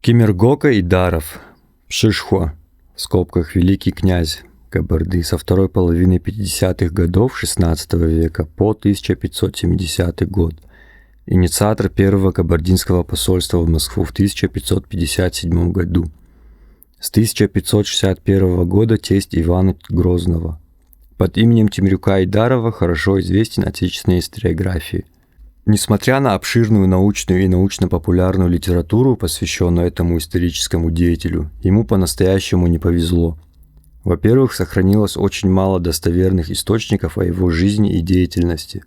Кемергока-Идаров, Пшишхо, в скобках великий князь Кабарды, со второй половины 50-х годов XVI века по 1570 год. Инициатор первого кабардинского посольства в Москву в 1557 году. С 1561 года тесть Ивана Грозного. Под именем Темрюка-Идарова хорошо известен отечественной историографии. Несмотря на обширную научную и научно-популярную литературу, посвященную этому историческому деятелю, ему по-настоящему не повезло. Во-первых, сохранилось очень мало достоверных источников о его жизни и деятельности.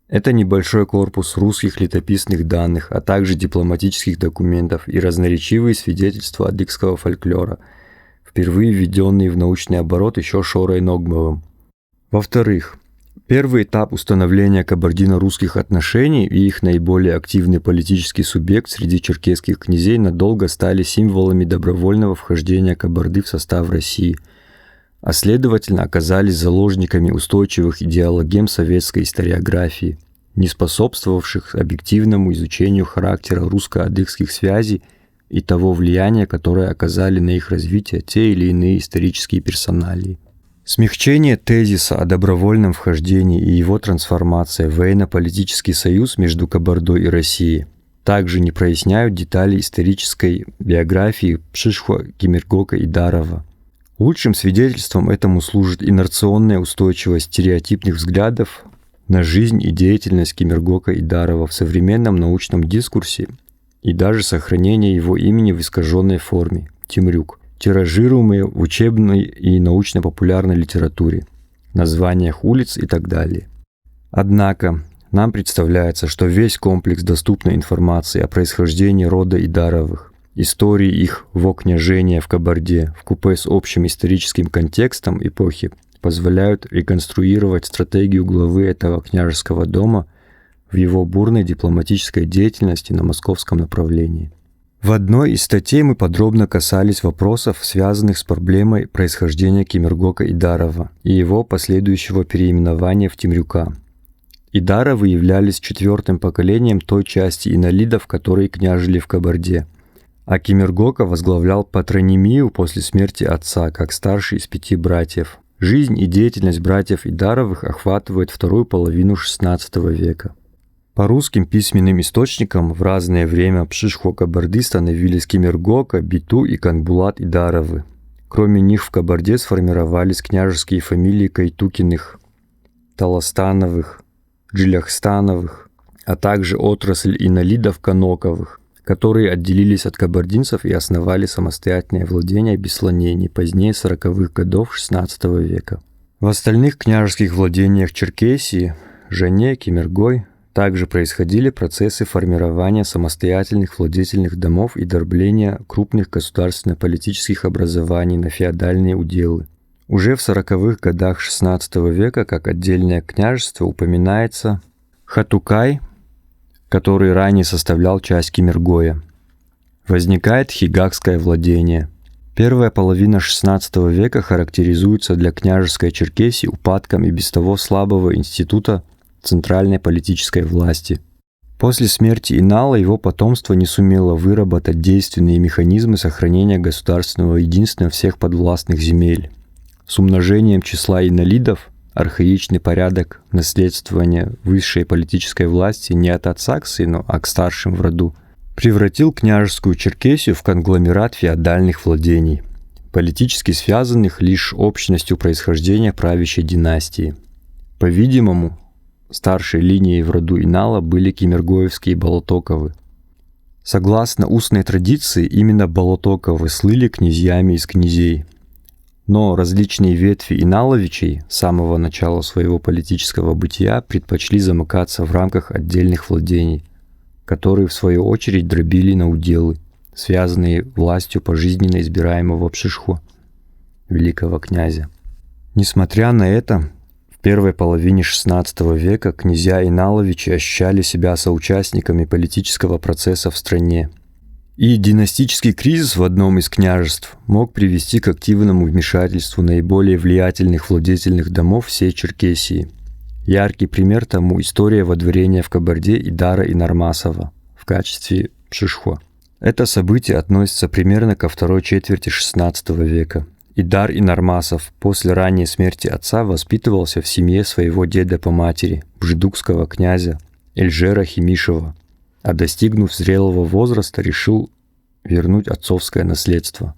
Это небольшой корпус русских летописных данных, а также дипломатических документов и разноречивые свидетельства адыгского фольклора, впервые введенные в научный оборот еще Шорой Ногмовым. Во-вторых, первый этап установления кабардино-русских отношений и их наиболее активный политический субъект среди черкесских князей надолго стали символами добровольного вхождения Кабарды в состав России, а следовательно оказались заложниками устойчивых идеологем советской историографии, не способствовавших объективному изучению характера русско-адыгских связей и того влияния, которое оказали на их развитие те или иные исторические персоналии. Смягчение тезиса о добровольном вхождении и его трансформация в военно-политический союз между Кабардой и Россией также не проясняют детали исторической биографии Пшишхо Кемергока-Идарова. Лучшим свидетельством этому служит инерционная устойчивость стереотипных взглядов на жизнь и деятельность Кемергока-Идарова в современном научном дискурсе и даже сохранение его имени в искаженной форме – Темрюк, тиражируемые в учебной и научно-популярной литературе, названиях улиц и так далее. Однако нам представляется, что весь комплекс доступной информации о происхождении рода Идаровых, истории их вокняжения в Кабарде вкупе с общим историческим контекстом эпохи позволяют реконструировать стратегию главы этого княжеского дома в его бурной дипломатической деятельности на московском направлении. В одной из статей мы подробно касались вопросов, связанных с проблемой происхождения Кемергока-Идарова и его последующего переименования в Темрюка. Идаровы являлись четвертым поколением той части инолидов, которые княжили в Кабарде, а Кемергока возглавлял патронимию после смерти отца, как старший из 5 братьев. Жизнь и деятельность братьев Идаровых охватывает вторую половину XVI века. По русским письменным источникам в разное время Пшишхо Кабарды становились Кемергока, Биту и Канбулат Идаровы. Кроме них в Кабарде сформировались княжеские фамилии Кайтукиных, Таластановых, Джиляхстановых, а также отрасль инолидов Каноковых, которые отделились от кабардинцев и основали самостоятельное владение без слонений позднее 40-х годов XVI века. В остальных княжеских владениях Черкесии, Жене, Кемергой, также происходили процессы формирования самостоятельных владетельных домов и дробления крупных государственно-политических образований на феодальные уделы. Уже в 40-х годах XVI века как отдельное княжество упоминается Хатукай, который ранее составлял часть Кемергоя. Возникает хигакское владение. Первая половина XVI века характеризуется для княжеской Черкесии упадком и без того слабого института центральной политической власти. После смерти Инала его потомство не сумело выработать действенные механизмы сохранения государственного единства всех подвластных земель. С умножением числа инолидов архаичный порядок наследствования высшей политической власти не от отца к сыну, а к старшим в роду превратил княжескую Черкесию в конгломерат феодальных владений, политически связанных лишь общностью происхождения правящей династии. По-видимому, старшей линией в роду Инала были кемергоевские Болотоковы. Согласно устной традиции, именно Болотоковы слыли князьями из князей. Но различные ветви Иналовичей с самого начала своего политического бытия предпочли замыкаться в рамках отдельных владений, которые в свою очередь дробили на уделы, связанные властью пожизненно избираемого Пшишхо, великого князя. Несмотря на это, в первой половине XVI века князья Иналовичи ощущали себя соучастниками политического процесса в стране. И династический кризис в одном из княжеств мог привести к активному вмешательству наиболее влиятельных владетельных домов всей Черкесии. Яркий пример тому история водворения в Кабарде Идара и Нармасова в качестве Пшишхо. Это событие относится примерно ко второй четверти XVI века. Идар Инармасов после ранней смерти отца воспитывался в семье своего деда по матери, бжедукского князя Эльжера Химишева, а достигнув зрелого возраста, решил вернуть отцовское наследство.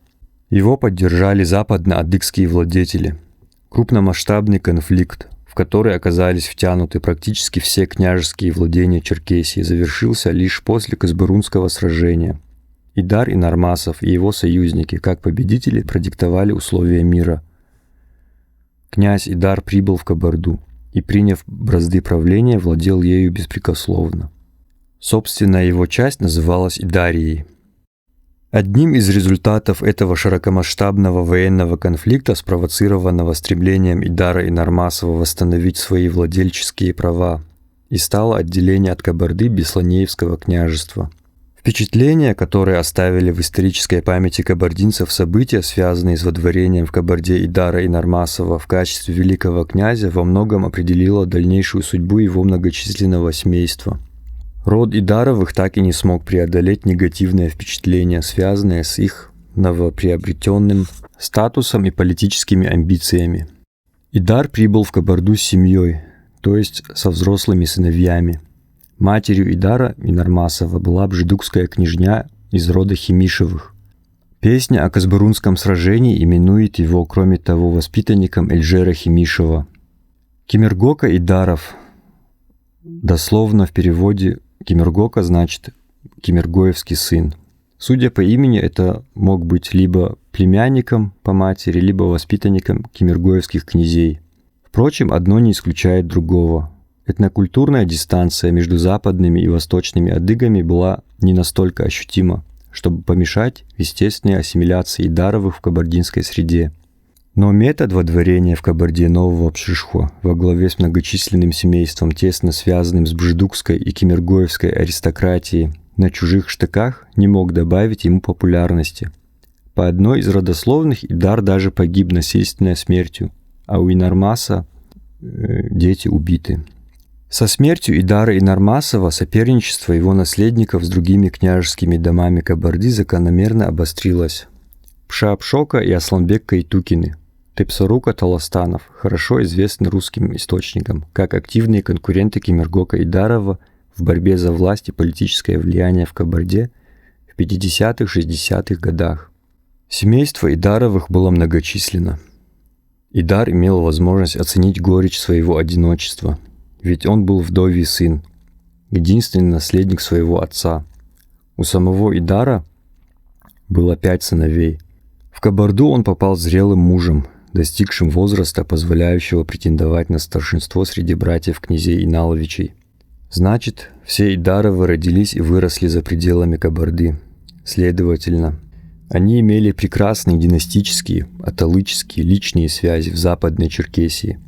Его поддержали западно-адыгские владетели. Крупномасштабный конфликт, в который оказались втянуты практически все княжеские владения Черкесии, завершился лишь после Казбырунского сражения. Идар Инармасов и его союзники, как победители, продиктовали условия мира. Князь Идар прибыл в Кабарду и, приняв бразды правления, владел ею беспрекословно. Собственная его часть называлась Идарией. Одним из результатов этого широкомасштабного военного конфликта, спровоцированного стремлением Идара Инармасова восстановить свои владельческие права, и стало отделение от Кабарды Бесланеевского княжества. Впечатления, которые оставили в исторической памяти кабардинцев события, связанные с водворением в Кабарде Идара Инармасова в качестве великого князя, во многом определило дальнейшую судьбу его многочисленного семейства. Род Идаровых так и не смог преодолеть негативное впечатление, связанное с их новоприобретенным статусом и политическими амбициями. Идар прибыл в Кабарду с семьей, то есть со взрослыми сыновьями. Матерью Идара Инармасова была бжедукская княжня из рода Химишевых. Песня о Казбырунском сражении именует его, кроме того, воспитанником Эльжера Химишева. Кимергока Идаров, дословно в переводе Кимергока значит Кимергоевский сын. Судя по имени, это мог быть либо племянником по матери, либо воспитанником кимергоевских князей. Впрочем, одно не исключает другого. Этнокультурная дистанция между западными и восточными адыгами была не настолько ощутима, чтобы помешать естественной ассимиляции Идаровых в кабардинской среде. Но метод водворения в Кабарде Нового Пшишхо во главе с многочисленным семейством, тесно связанным с бжедукской и кимергоевской аристократией, на чужих штыках не мог добавить ему популярности. По одной из родословных Идар даже погиб насильственной смертью, а у Инармаса дети убиты. Со смертью Идара Инармасова соперничество его наследников с другими княжескими домами Кабарды закономерно обострилось. Пшаапшока и Асланбек Кайтукины, Тепсорука Таластанов хорошо известны русским источникам как активные конкуренты Кимергока Идарова в борьбе за власть и политическое влияние в Кабарде в 50-60-х годах. Семейство Идаровых было многочисленно. Идар имел возможность оценить горечь своего одиночества, ведь он был вдовий сын, единственный наследник своего отца. У самого Идара было 5 сыновей. В Кабарду он попал зрелым мужем, достигшим возраста, позволяющего претендовать на старшинство среди братьев-князей Иналовичей. Значит, все Идаровы родились и выросли за пределами Кабарды. Следовательно, они имели прекрасные династические, аталыческие, личные связи в Западной Черкесии,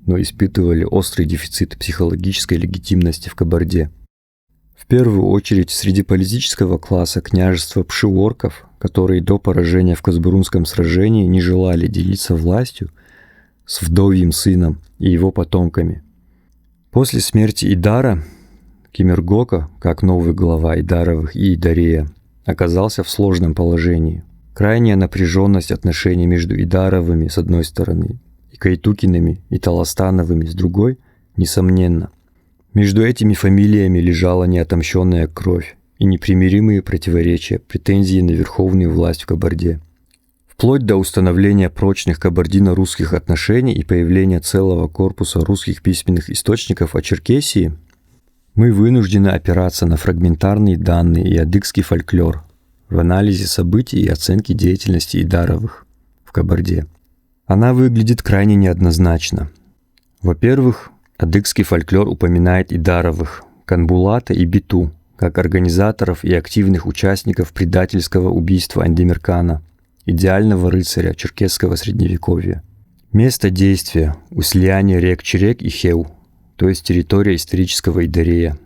но испытывали острый дефицит психологической легитимности в Кабарде. В первую очередь среди политического класса княжества Пшиорков, которые до поражения в Казбырунском сражении не желали делиться властью с вдовьим сыном и его потомками. После смерти Идара Кимергока, как новый глава Идаровых и Идарея, оказался в сложном положении. Крайняя напряженность отношений между Идаровыми с одной стороны и Кайтукиными и Таластановыми с другой, несомненно. Между этими фамилиями лежала неотомщенная кровь и непримиримые противоречия, претензии на верховную власть в Кабарде. Вплоть до установления прочных кабардино-русских отношений и появления целого корпуса русских письменных источников о Черкесии, мы вынуждены опираться на фрагментарные данные и адыгский фольклор в анализе событий и оценке деятельности Идаровых в Кабарде. Она выглядит крайне неоднозначно. Во-первых, адыгский фольклор упоминает Идаровых, Канбулата и Биту как организаторов и активных участников предательского убийства Андемиркана, идеального рыцаря черкесского средневековья. Место действия – у слияния рек Черек и Хеу, то есть территория исторического Идарея.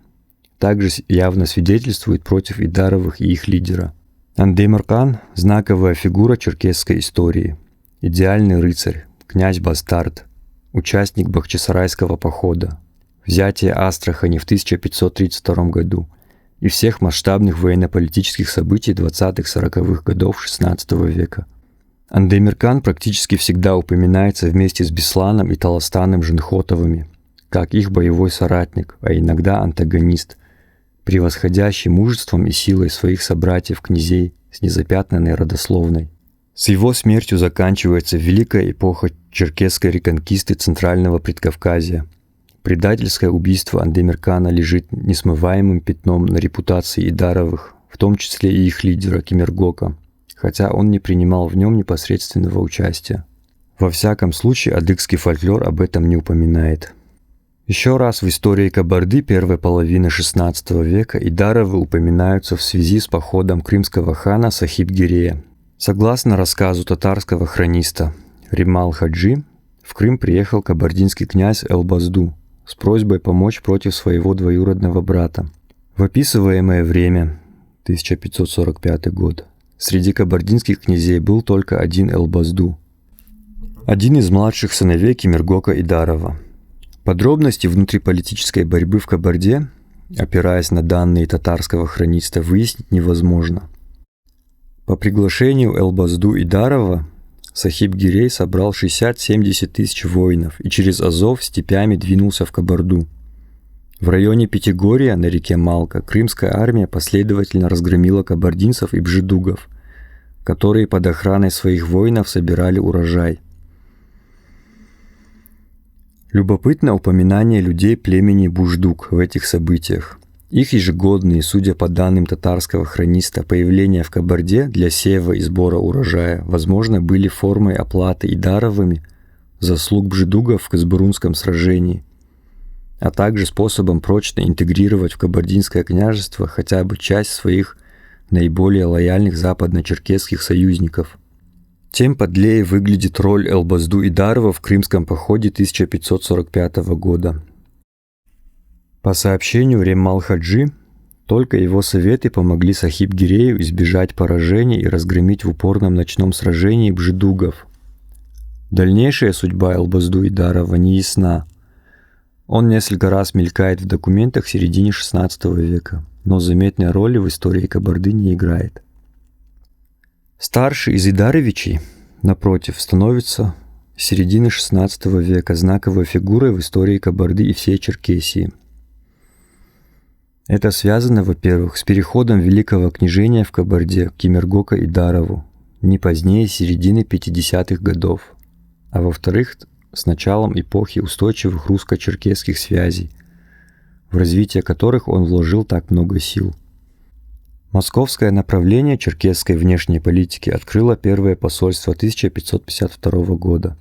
Также явно свидетельствует против Идаровых и их лидера. Андемиркан – знаковая фигура черкесской истории, идеальный рыцарь, князь-бастард, участник Бахчисарайского похода, взятие Астрахани в 1532 году и всех масштабных военно-политических событий 20-40-х годов XVI века. Андемиркан практически всегда упоминается вместе с Бесланом и Таластаном Жинхотовыми, как их боевой соратник, а иногда антагонист, превосходящий мужеством и силой своих собратьев-князей с незапятнанной родословной. С его смертью заканчивается великая эпоха черкесской реконкисты Центрального Предкавказья. Предательское убийство Андемиркана лежит несмываемым пятном на репутации Идаровых, в том числе и их лидера Кемергока, хотя он не принимал в нем непосредственного участия. Во всяком случае, адыгский фольклор об этом не упоминает. Еще раз в истории Кабарды первой половины XVI века Идаровы упоминаются в связи с походом крымского хана Сахиб-Гирея. Согласно рассказу татарского хрониста Римал-Хаджи, в Крым приехал кабардинский князь Элбазду с просьбой помочь против своего двоюродного брата. В описываемое время, 1545 год, среди кабардинских князей был только один Элбазду, один из младших сыновей Кемергока Идарова. Подробности внутриполитической борьбы в Кабарде, опираясь на данные татарского хрониста, выяснить невозможно. По приглашению Элбазду Идарова Сахиб-Гирей собрал 60-70 тысяч воинов и через Азов степями двинулся в Кабарду. В районе Пятигорья на реке Малка крымская армия последовательно разгромила кабардинцев и бжедугов, которые под охраной своих воинов собирали урожай. Любопытно упоминание людей племени Буждук в этих событиях. Их ежегодные, судя по данным татарского хрониста, появления в Кабарде для сева и сбора урожая, возможно, были формой оплаты Идаровыми заслуг бжедугов в Казбурунском сражении, а также способом прочно интегрировать в кабардинское княжество хотя бы часть своих наиболее лояльных западно-черкесских союзников. Тем подлее выглядит роль Элбазду Идарова в крымском походе 1545 года. По сообщению Реммал-Хаджи, только его советы помогли Сахиб-Гирею избежать поражения и разгромить в упорном ночном сражении бжедугов. Дальнейшая судьба Элбазду Идарова не ясна. Он несколько раз мелькает в документах в середине XVI века, но заметной роли в истории Кабарды не играет. Старший из Идаровичей, напротив, становится с середины XVI века знаковой фигурой в истории Кабарды и всей Черкесии. Это связано, во-первых, с переходом Великого княжения в Кабарде к Кемергока Идарову не позднее середины 50-х годов, а во-вторых, с началом эпохи устойчивых русско-черкесских связей, в развитие которых он вложил так много сил. Московское направление черкесской внешней политики открыло первое посольство 1552 года.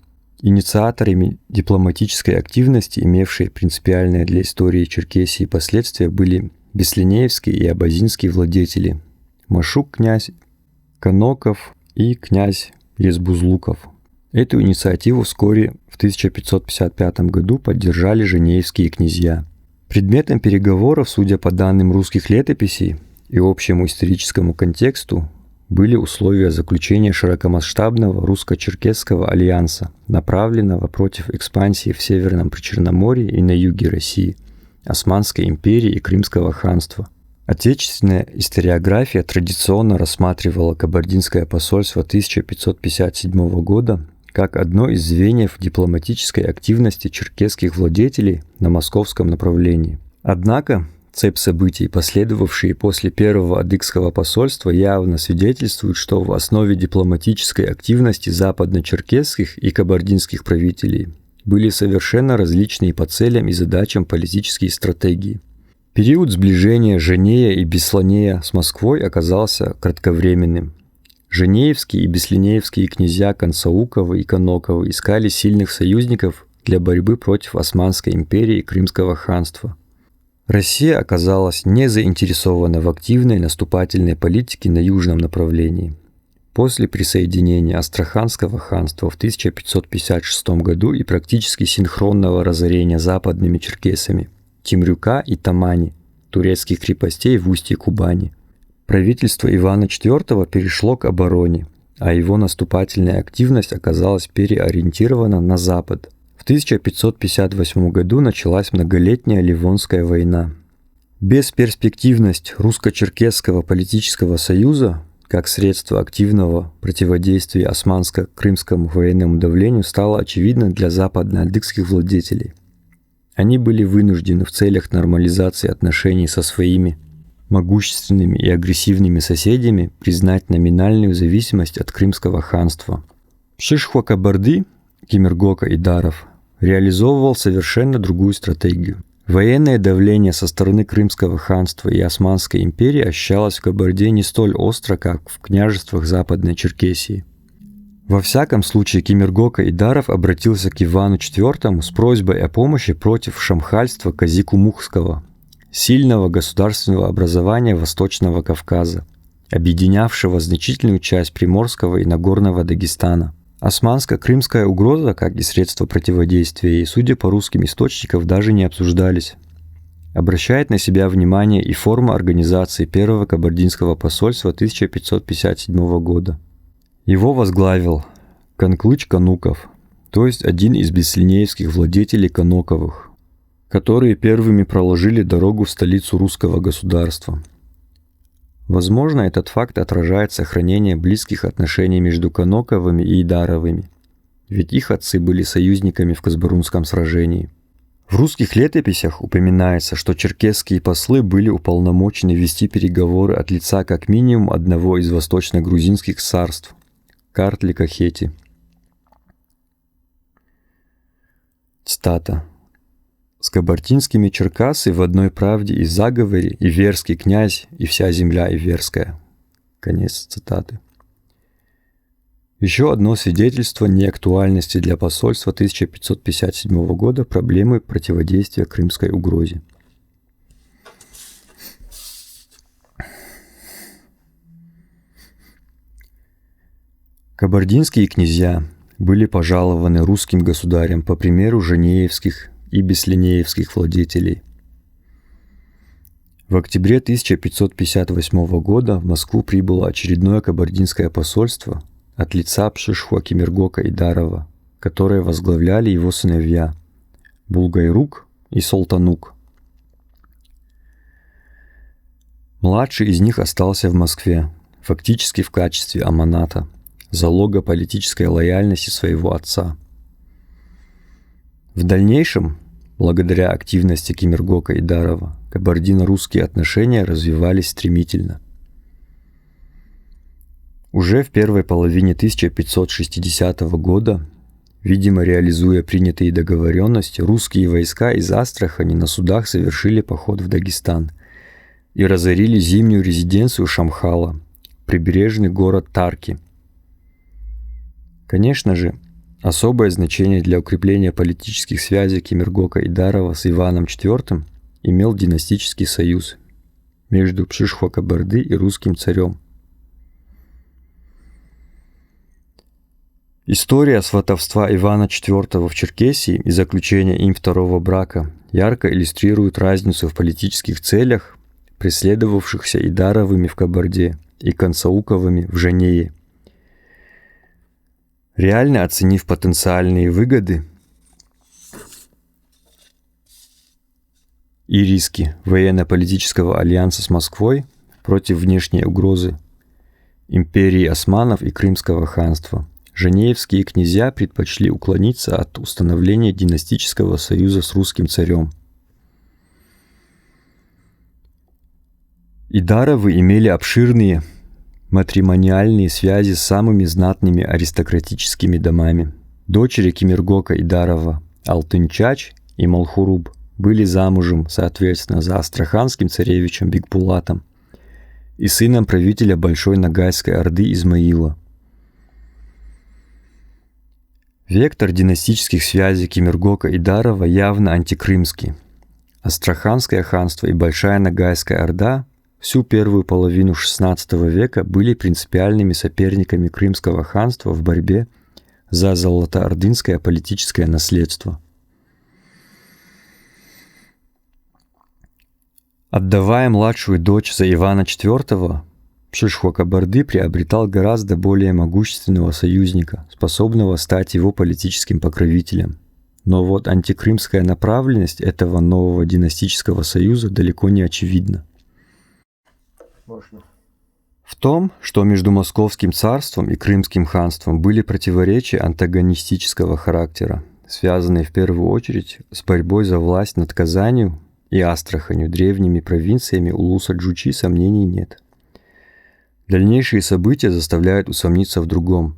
Инициаторами дипломатической активности, имевшие принципиальные для истории Черкесии последствия, были беслинеевские и абазинские владетели Машук князь Каноков и князь Езбузлуков. Эту инициативу вскоре в 1555 году поддержали женеевские князья. Предметом переговоров, судя по данным русских летописей и общему историческому контексту, были условия заключения широкомасштабного русско-черкесского альянса, направленного против экспансии в Северном Причерноморье и на юге России, Османской империи и Крымского ханства. Отечественная историография традиционно рассматривала кабардинское посольство 1557 года как одно из звеньев дипломатической активности черкесских владетелей на московском направлении. Однако цепь событий, последовавшие после первого адыгского посольства, явно свидетельствует, что в основе дипломатической активности западно-черкесских и кабардинских правителей были совершенно различные по целям и задачам политические стратегии. Период сближения Женея и Бесланея с Москвой оказался кратковременным. Женеевские и беслинеевские князья Консауковы и Каноковы искали сильных союзников для борьбы против Османской империи и Крымского ханства. Россия оказалась не заинтересована в активной наступательной политике на южном направлении. После присоединения Астраханского ханства в 1556 году и практически синхронного разорения западными черкесами Темрюка и Тамани, турецких крепостей в устье Кубани, правительство Ивана IV перешло к обороне, а его наступательная активность оказалась переориентирована на запад. В 1558 году началась многолетняя Ливонская война. Бесперспективность русско-черкесского политического союза как средство активного противодействия османско-крымскому военному давлению стала очевидна для западноадыгских владетелей. Они были вынуждены в целях нормализации отношений со своими могущественными и агрессивными соседями признать номинальную зависимость от Крымского ханства. Пшишхуа-Кабарды, Кемергока-Идаров, реализовывал совершенно другую стратегию. Военное давление со стороны Крымского ханства и Османской империи ощущалось в Кабарде не столь остро, как в княжествах Западной Черкесии. Во всяком случае, Кемергока-Идаров обратился к Ивану IV с просьбой о помощи против шамхальства Казикумухского, сильного государственного образования Восточного Кавказа, объединявшего значительную часть Приморского и Нагорного Дагестана. Османско-крымская угроза, как и средства противодействия ей, судя по русским источникам, даже не обсуждались. Обращает на себя внимание и форма организации Первого кабардинского посольства 1557 года. Его возглавил Канклыч Кануков, то есть один из беслинеевских владетелей Каноковых, которые первыми проложили дорогу в столицу русского государства. Возможно, этот факт отражает сохранение близких отношений между Каноковыми и Идаровыми, ведь их отцы были союзниками в Казбарунском сражении. В русских летописях упоминается, что черкесские послы были уполномочены вести переговоры от лица как минимум одного из восточно-грузинских царств – Картлика-Хети. Цитата. «С кабардинскими Черкасы в одной правде и заговоре Иверский князь и вся земля Иверская». Конец цитаты. Еще одно свидетельство неактуальности для посольства 1557 года проблемы противодействия крымской угрозе. Кабардинские князья были пожалованы русским государем по примеру женеевских и беслинеевских владетелей. В октябре 1558 года в Москву прибыло очередное кабардинское посольство от лица Пшишхуа-Кемергока-Идарова, которое возглавляли его сыновья Булгайрук и Солтанук. Младший из них остался в Москве, фактически в качестве аманата, залога политической лояльности своего отца. В дальнейшем, благодаря активности Кемергока-Идарова, кабардино-русские отношения развивались стремительно. Уже в первой половине 1560 года, видимо реализуя принятые договоренности, русские войска из Астрахани на судах совершили поход в Дагестан и разорили зимнюю резиденцию Шамхала, прибрежный город Тарки. Конечно же, особое значение для укрепления политических связей Кемергока-Идарова с Иваном IV имел династический союз между Пшишхуа-Кабарды и русским царем. История сватовства Ивана IV в Черкесии и заключения им второго брака ярко иллюстрирует разницу в политических целях, преследовавшихся Идаровыми в Кабарде и Канцауковыми в Женее. Реально оценив потенциальные выгоды и риски военно-политического альянса с Москвой против внешней угрозы империи османов и Крымского ханства, женеевские князья предпочли уклониться от установления династического союза с русским царем. Идаровы имели обширные матримониальные связи с самыми знатными аристократическими домами. Дочери Кемергока-Идарова Алтынчач и Малхуруб были замужем, соответственно, за астраханским царевичем Бикбулатом и сыном правителя Большой Ногайской Орды Измаила. Вектор династических связей Кемергока-Идарова явно антикрымский. Астраханское ханство и Большая Ногайская Орда всю первую половину XVI века были принципиальными соперниками Крымского ханства в борьбе за золотоордынское политическое наследство. Отдавая младшую дочь за Ивана IV, Пшишхуа-Кабарды приобретал гораздо более могущественного союзника, способного стать его политическим покровителем. Но вот антикрымская направленность этого нового династического союза далеко не очевидна. В том, что между Московским царством и Крымским ханством были противоречия антагонистического характера, связанные в первую очередь с борьбой за власть над Казанью и Астраханью, древними провинциями Улуса Джучи, сомнений нет. Дальнейшие события заставляют усомниться в другом.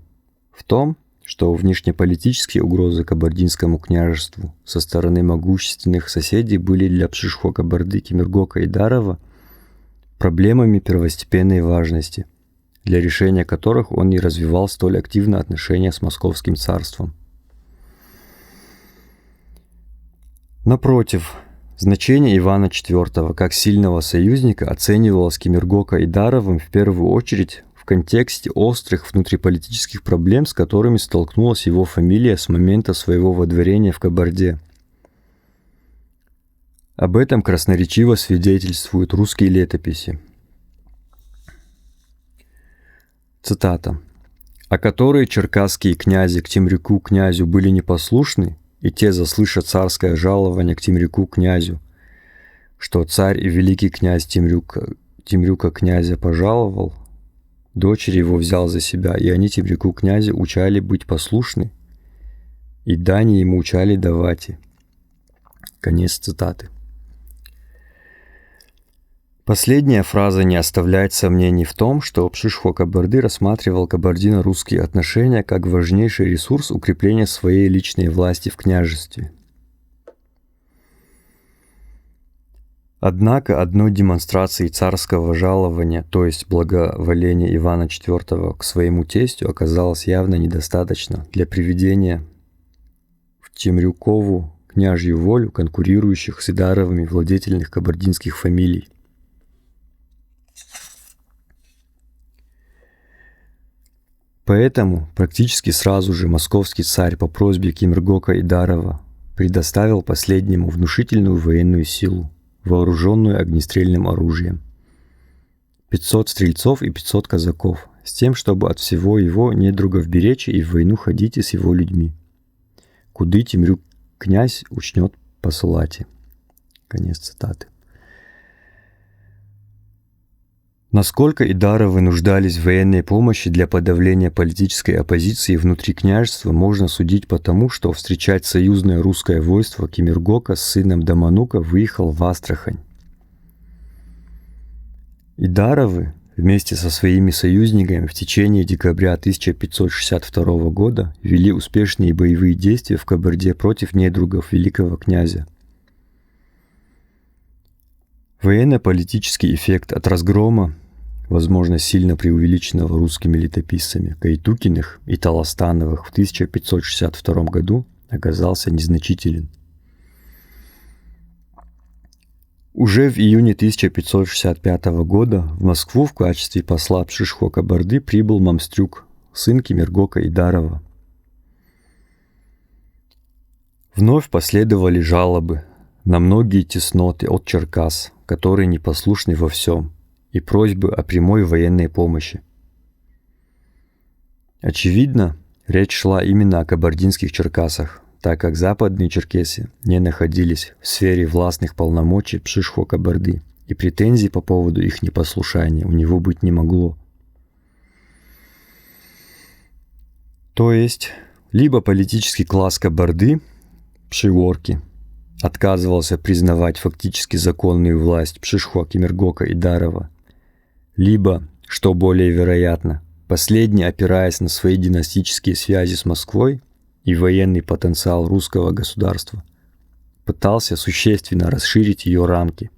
В том, что внешнеполитические угрозы Кабардинскому княжеству со стороны могущественных соседей были для Пшишхо-Кабарды Кемергока-Идарова проблемами первостепенной важности, для решения которых он и развивал столь активно отношения с Московским царством. Напротив, значение Ивана IV как сильного союзника оценивалось Кемергока-Идаровым в первую очередь в контексте острых внутриполитических проблем, с которыми столкнулась его фамилия с момента своего водворения в Кабарде. Об этом красноречиво свидетельствуют русские летописи. Цитата. «А которые черкасские князи к Темрюку князю были непослушны, и те, заслыша царское жалование к Темрюку князю, что царь и великий князь Темрюка князя пожаловал, дочери его взял за себя, и они Темрюку князю учали быть послушны, и дани ему учали давать». Конец цитаты. Последняя фраза не оставляет сомнений в том, что Пшишхо-Кабарды рассматривал кабардино-русские отношения как важнейший ресурс укрепления своей личной власти в княжестве. Однако одной демонстрацией царского жалования, то есть благоволения Ивана IV к своему тестю, оказалось явно недостаточно для приведения в Темрюкову княжью волю конкурирующих с Идаровыми владетельных кабардинских фамилий. Поэтому практически сразу же московский царь по просьбе Кемергока-Идарова предоставил последнему внушительную военную силу, вооруженную огнестрельным оружием. 500 стрельцов и 500 казаков, с тем, чтобы от всего его недругов беречь и в войну ходите с его людьми. Куды Темрюк князь учнет посылати. Конец цитаты. Насколько Идаровы нуждались в военной помощи для подавления политической оппозиции внутри княжества, можно судить по тому, что встречать союзное русское войско Кемергока с сыном Доманука выехал в Астрахань. Идаровы вместе со своими союзниками в течение декабря 1562 года вели успешные боевые действия в Кабарде против недругов великого князя. Военно-политический эффект от разгрома, возможно, сильно преувеличенного русскими летописцами Кайтукиных и Толостановых в 1562 году, оказался незначителен. Уже в июне 1565 года в Москву в качестве посла Пшишхо-Кабарды прибыл Мамстрюк, сын Кемергока-Идарова. Вновь последовали жалобы на многие тесноты от Черкас, которые непослушны во всем, и просьбы о прямой военной помощи. Очевидно, речь шла именно о кабардинских Черкасах, так как западные черкесы не находились в сфере властных полномочий Пшишхо-Кабарды, и претензий по поводу их непослушания у него быть не могло. То есть, либо политический класс Кабарды, Пшиворки, отказывался признавать фактически законную власть Пшишхо-Кемергока-Идарова, либо, что более вероятно, последний, опираясь на свои династические связи с Москвой и военный потенциал русского государства, пытался существенно расширить ее рамки.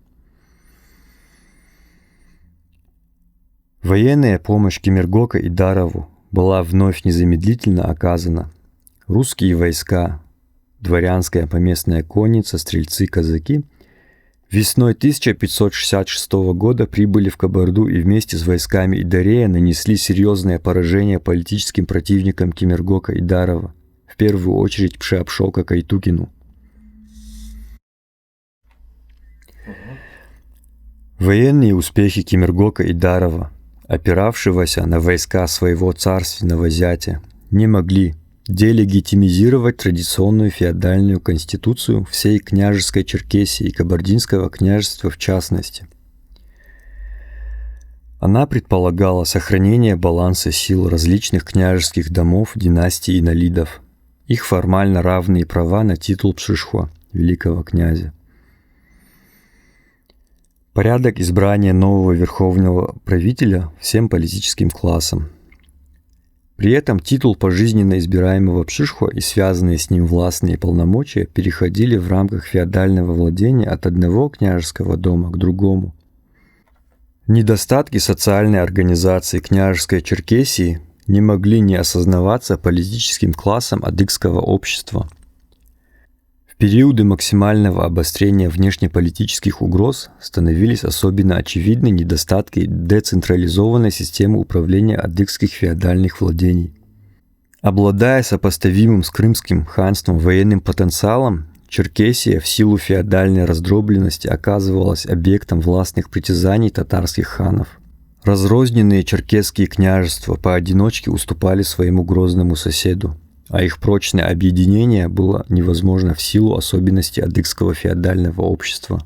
Военная помощь Кемергока-Идарову была вновь незамедлительно оказана. Русские войска, дворянская поместная конница, стрельцы, казаки весной 1566 года прибыли в Кабарду и вместе с войсками Идарея нанесли серьезное поражение политическим противникам Кемергока-Идарова, в первую очередь Пшиапшока Кайтукину. Военные успехи Кемергока-Идарова, опиравшегося на войска своего царственного зятя, не могли делегитимизировать традиционную феодальную конституцию всей княжеской Черкесии и Кабардинского княжества в частности. Она предполагала сохранение баланса сил различных княжеских домов династии инолидов, их формально равные права на титул Пшишхуа, великого князя. Порядок избрания нового верховного правителя всем политическим классам. При этом титул пожизненно избираемого Пшишхуа и связанные с ним властные полномочия переходили в рамках феодального владения от одного княжеского дома к другому. Недостатки социальной организации княжеской Черкесии не могли не осознаваться политическим классом адыгского общества. В периоды максимального обострения внешнеполитических угроз становились особенно очевидны недостатки децентрализованной системы управления адыгских феодальных владений. Обладая сопоставимым с Крымским ханством военным потенциалом, Черкесия в силу феодальной раздробленности оказывалась объектом властных притязаний татарских ханов. Разрозненные черкесские княжества поодиночке уступали своему грозному соседу, а их прочное объединение было невозможно в силу особенностей адыгского феодального общества.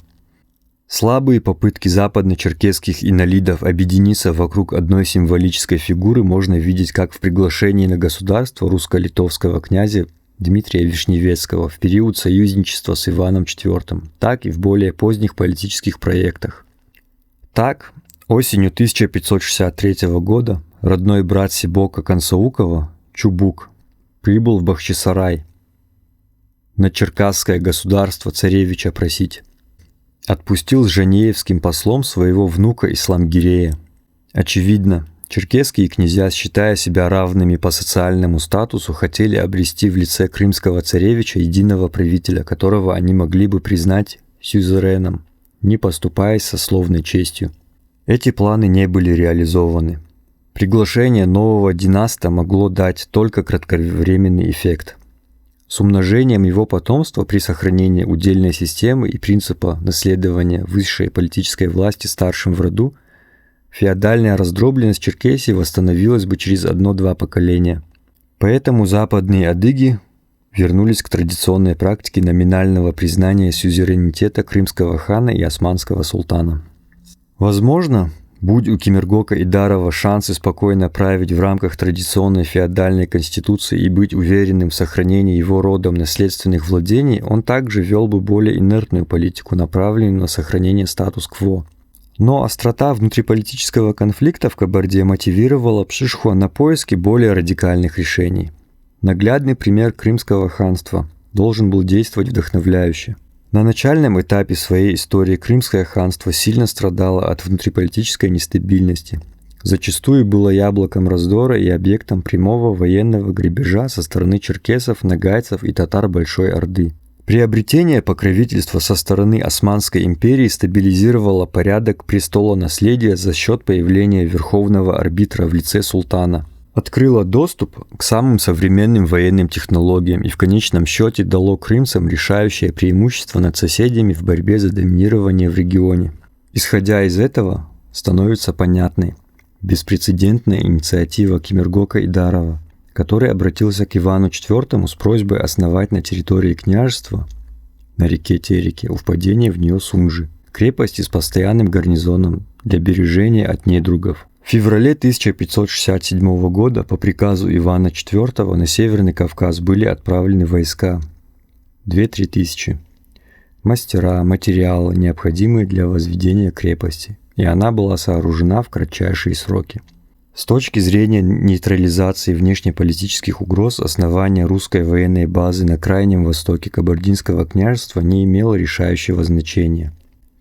Слабые попытки западно-черкесских инолидов объединиться вокруг одной символической фигуры можно видеть как в приглашении на государство русско-литовского князя Дмитрия Вишневецкого в период союзничества с Иваном IV, так и в более поздних политических проектах. Так, осенью 1563 года родной брат Себока Консаукова, Чубук, прибыл в Бахчисарай на Черкасское государство царевича просить. Отпустил с Жанеевским послом своего внука Исламгирея. Очевидно, черкесские князья, считая себя равными по социальному статусу, хотели обрести в лице крымского царевича единого правителя, которого они могли бы признать сюзереном, не поступаясь сословной честью. Эти планы не были реализованы. Приглашение нового династа могло дать только кратковременный эффект. С умножением его потомства при сохранении удельной системы и принципа наследования высшей политической власти старшим в роду феодальная раздробленность Черкесии восстановилась бы через 1-2 поколения. Поэтому западные адыги вернулись к традиционной практике номинального признания сюзеренитета крымского хана и османского султана. Возможно, будь у Кемергока Идарова шансы спокойно править в рамках традиционной феодальной конституции и быть уверенным в сохранении его родом наследственных владений, он также вел бы более инертную политику, направленную на сохранение статус-кво. Но острота внутриполитического конфликта в Кабарде мотивировала Пшишхуа на поиски более радикальных решений. Наглядный пример Крымского ханства должен был действовать вдохновляюще. На начальном этапе своей истории Крымское ханство сильно страдало от внутриполитической нестабильности. Зачастую было яблоком раздора и объектом прямого военного грабежа со стороны черкесов, нагайцев и татар Большой Орды. Приобретение покровительства со стороны Османской империи стабилизировало порядок престола наследия за счет появления верховного арбитра в лице султана. Открыло доступ к самым современным военным технологиям и в конечном счете дало крымцам решающее преимущество над соседями в борьбе за доминирование в регионе. Исходя из этого, становится понятной беспрецедентная инициатива Кемергока Идарова, который обратился к Ивану IV с просьбой основать на территории княжества на реке Тереке у впадения в нее Сунжи крепости с постоянным гарнизоном для бережения от недругов. В феврале 1567 года по приказу Ивана IV на Северный Кавказ были отправлены войска 2-3 тысячи, мастера, материалы, необходимые для возведения крепости, и она была сооружена в кратчайшие сроки. С точки зрения нейтрализации внешнеполитических угроз, основание русской военной базы на крайнем востоке Кабардинского княжества не имело решающего значения.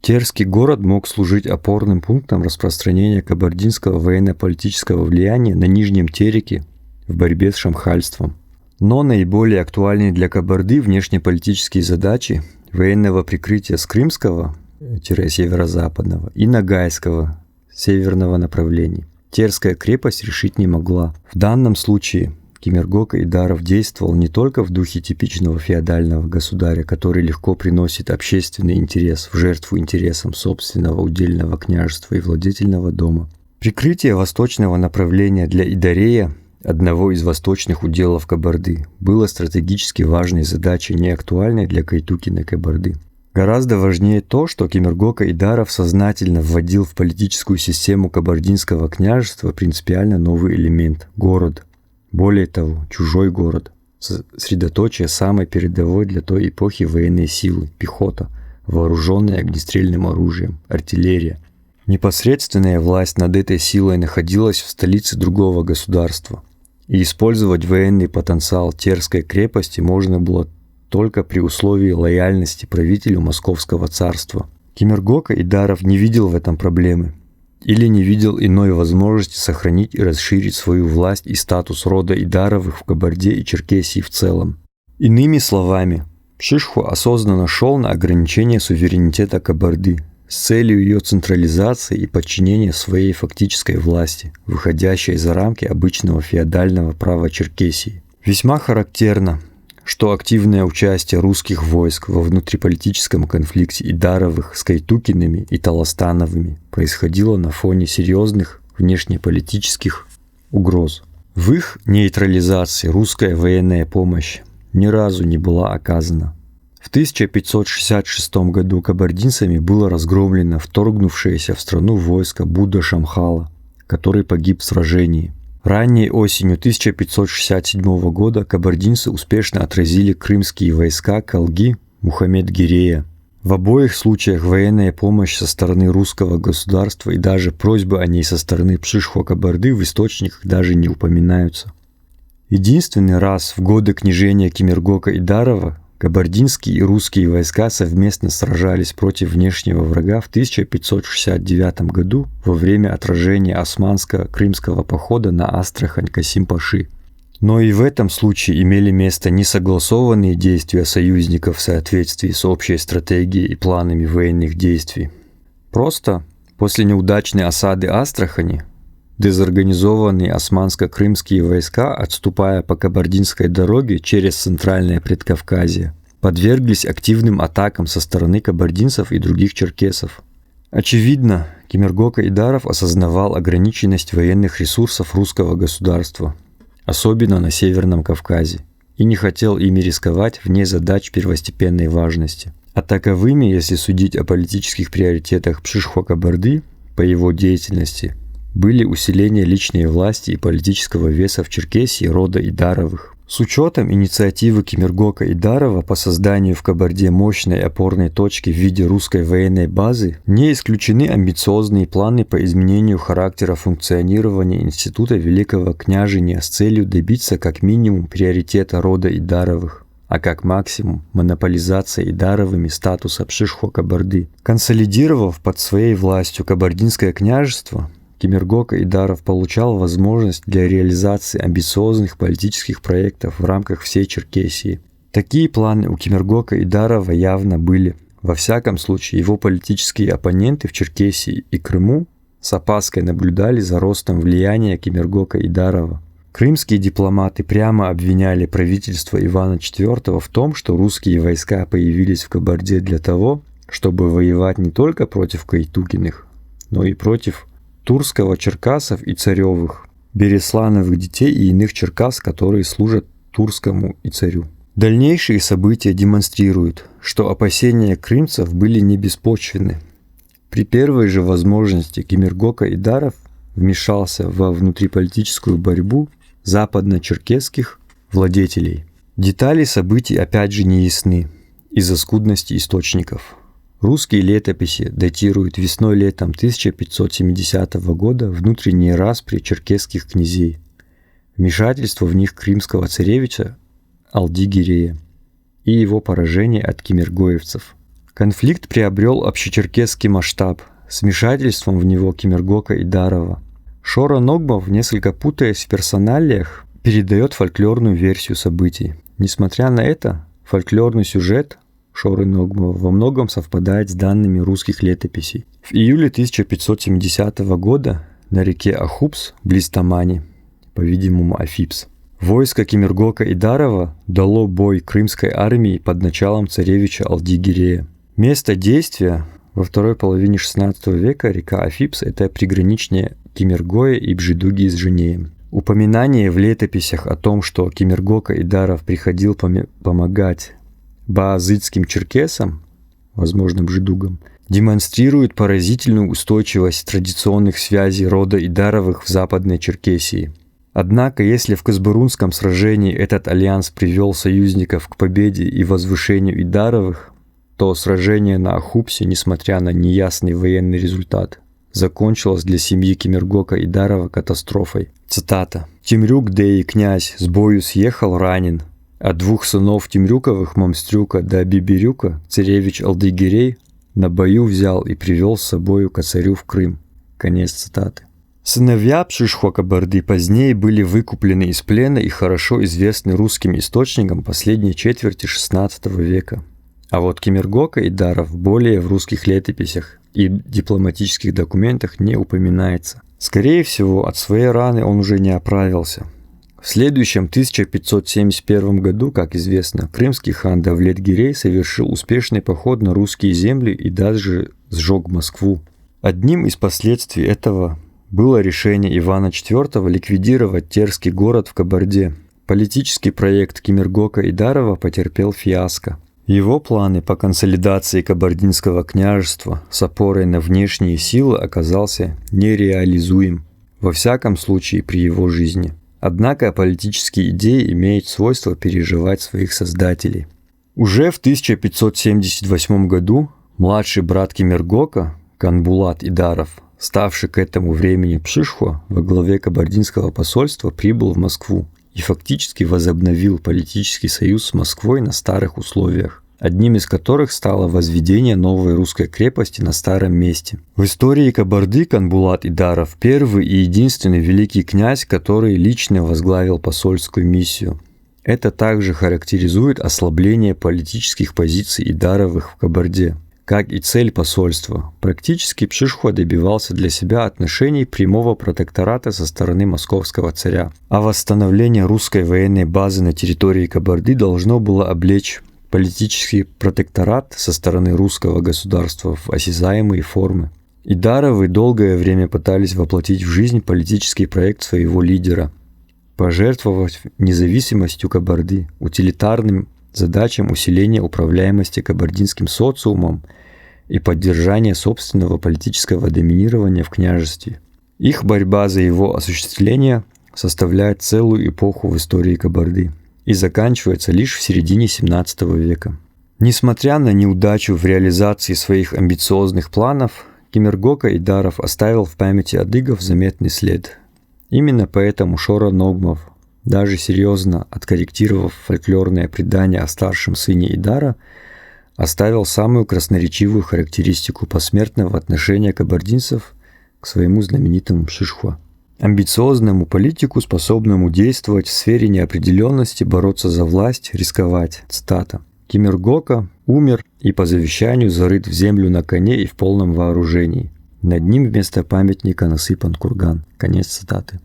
Терский город мог служить опорным пунктом распространения кабардинского военно-политического влияния на Нижнем Тереке в борьбе с шамхальством. Но наиболее актуальные для Кабарды внешнеполитические задачи военного прикрытия с крымского-северо-западного и нагайского северного направлений Терская крепость решить не могла. В данном случае Кемергок Идаров действовал не только в духе типичного феодального государя, который легко приносит общественный интерес в жертву интересам собственного удельного княжества и владетельного дома. Прикрытие восточного направления для Идарея одного из восточных уделов Кабарды, было стратегически важной задачей, не актуальной для Кайтукиной Кабарды. Гораздо важнее то, что Кемергока Идаров сознательно вводил в политическую систему Кабардинского княжества принципиально новый элемент – город. Более того, чужой город, средоточие самой передовой для той эпохи военной силы – пехота, вооруженная огнестрельным оружием, артиллерия. Непосредственная власть над этой силой находилась в столице другого государства, и использовать военный потенциал Терской крепости можно было только при условии лояльности правителю Московского царства. Кемергока Идаров не видел в этом проблемы или не видел иной возможности сохранить и расширить свою власть и статус рода Идаровых в Кабарде и Черкесии в целом. Иными словами, Пшишху осознанно шел на ограничение суверенитета Кабарды с целью ее централизации и подчинения своей фактической власти, выходящей за рамки обычного феодального права Черкесии. Весьма характерно, что активное участие русских войск во внутриполитическом конфликте Идаровых с Кайтукиными и Таластановыми происходило на фоне серьезных внешнеполитических угроз. В их нейтрализации русская военная помощь ни разу не была оказана. В 1566 году кабардинцами было разгромлено вторгнувшееся в страну войско Будда-Шамхала, который погиб в сражении. Ранней осенью 1567 года кабардинцы успешно отразили крымские войска Калги Мухаммед-Гирея. В обоих случаях военная помощь со стороны русского государства и даже просьбы о ней со стороны Пшишху-Кабарды в источниках даже не упоминаются. Единственный раз в годы княжения Кемергока Идарова кабардинские и русские войска совместно сражались против внешнего врага в 1569 году во время отражения османско-крымского похода на Астрахань Касим-Паши. Но и в этом случае имели место несогласованные действия союзников в соответствии с общей стратегией и планами военных действий. Просто после неудачной осады Астрахани дезорганизованные османско-крымские войска, отступая по Кабардинской дороге через Центральное Предкавказье, подверглись активным атакам со стороны кабардинцев и других черкесов. Очевидно, Кемергока Идаров осознавал ограниченность военных ресурсов русского государства, особенно на Северном Кавказе, и не хотел ими рисковать вне задач первостепенной важности. А таковыми, если судить о политических приоритетах Пшишху-Кабарды по его деятельности, были усиление личной власти и политического веса в Черкесии рода Идаровых. С учетом инициативы Кемергока Идарова по созданию в Кабарде мощной опорной точки в виде русской военной базы, не исключены амбициозные планы по изменению характера функционирования института Великого княжения с целью добиться как минимум приоритета рода Идаровых, а как максимум монополизация Идаровыми статуса Пшишху-Кабарды. Консолидировав под своей властью Кабардинское княжество, Кемергока Идаров получал возможность для реализации амбициозных политических проектов в рамках всей Черкесии. Такие планы у Кемергока Идарова явно были. Во всяком случае, его политические оппоненты в Черкесии и Крыму с опаской наблюдали за ростом влияния Кемергока Идарова. Крымские дипломаты прямо обвиняли правительство Ивана IV в том, что русские войска появились в Кабарде для того, чтобы воевать не только против Кайтукиных, но и против Турского, Черкасов и Царевых, Береслановых детей и иных черкас, которые служат Турскому и царю. Дальнейшие события демонстрируют, что опасения крымцев были не беспочвенны. При первой же возможности Кемергока Идаров вмешался во внутриполитическую борьбу западно-черкесских владетелей. Детали событий опять же не ясны из-за скудности источников. Русские летописи датируют весной-летом 1570 года внутренние распри черкесских князей, вмешательство в них крымского царевича Алди-Гирея и его поражение от кемергоевцев. Конфликт приобрел общечеркесский масштаб с вмешательством в него Кемергока Идарова. Шора Ногмов, несколько путаясь в персоналиях, передает фольклорную версию событий. Несмотря на это, фольклорный сюжет Шоры Ногмова во многом совпадает с данными русских летописей. В июле 1570 года на реке Ахупс, близ Тамани, по-видимому Афипс, войско Кемергока Идарова дало бой крымской армии под началом царевича Алди-Гирея. Место действия во второй половине XVI века река Афипс – это приграничнее Кемергоя и Бжедуги с Женеем. Упоминание в летописях о том, что Кемергока Идаров приходил помогать баазыцким черкесам, возможным жидугам, демонстрирует поразительную устойчивость традиционных связей рода Идаровых в Западной Черкесии. Однако, если в Казбурунском сражении этот альянс привел союзников к победе и возвышению Идаровых, то сражение на Ахупсе, несмотря на неясный военный результат, закончилось для семьи Кемергока Идарова катастрофой. Цитата. «Темрюк, да и князь, с бою съехал ранен, а двух сынов Темрюковых, Мамстрюка да Бибирюка, царевич Алдыгерей, на бою взял и привел с собою ко царю в Крым». Конец цитаты. Сыновья Пшишхо-Кабарды позднее были выкуплены из плена и хорошо известны русским источникам последней четверти XVI века. А вот Кемергока Идаров более в русских летописях и дипломатических документах не упоминается. Скорее всего, от своей раны он уже не оправился. В следующем 1571 году, как известно, крымский хан Давлет-Гирей совершил успешный поход на русские земли и даже сжег Москву. Одним из последствий этого было решение Ивана IV ликвидировать Терский город в Кабарде. Политический проект Кемергока Идарова потерпел фиаско. Его планы по консолидации Кабардинского княжества с опорой на внешние силы оказался нереализуем, во всяком случае при его жизни. Однако политические идеи имеют свойство переживать своих создателей. Уже в 1578 году младший брат Кемергока, Канбулат Идаров, ставший к этому времени Пшишхо во главе Кабардинского посольства, прибыл в Москву и фактически возобновил политический союз с Москвой на старых условиях, одним из которых стало возведение новой русской крепости на старом месте. В истории Кабарды Канбулат Идаров первый и единственный великий князь, который лично возглавил посольскую миссию. Это также характеризует ослабление политических позиций Идаровых в Кабарде. Как и цель посольства, практически Пшишхо добивался для себя отношений прямого протектората со стороны московского царя, а восстановление русской военной базы на территории Кабарды должно было облечь политический протекторат со стороны русского государства в осязаемые формы. Идаровы долгое время пытались воплотить в жизнь политический проект своего лидера, пожертвовать независимостью Кабарды, утилитарным задачам усиления управляемости кабардинским социумом и поддержания собственного политического доминирования в княжестве. Их борьба за его осуществление составляет целую эпоху в истории Кабарды и заканчивается лишь в середине XVII века. Несмотря на неудачу в реализации своих амбициозных планов, Кемергока Идаров оставил в памяти адыгов заметный след. Именно поэтому Шора Ногмов, даже серьезно откорректировав фольклорное предание о старшем сыне Идара, оставил самую красноречивую характеристику посмертного отношения кабардинцев к своему знаменитому Пшишхо. Амбициозному политику, способному действовать в сфере неопределенности, бороться за власть, рисковать. Цитата. Кемергока умер и по завещанию зарыт в землю на коне и в полном вооружении. Над ним вместо памятника насыпан курган. Конец цитаты.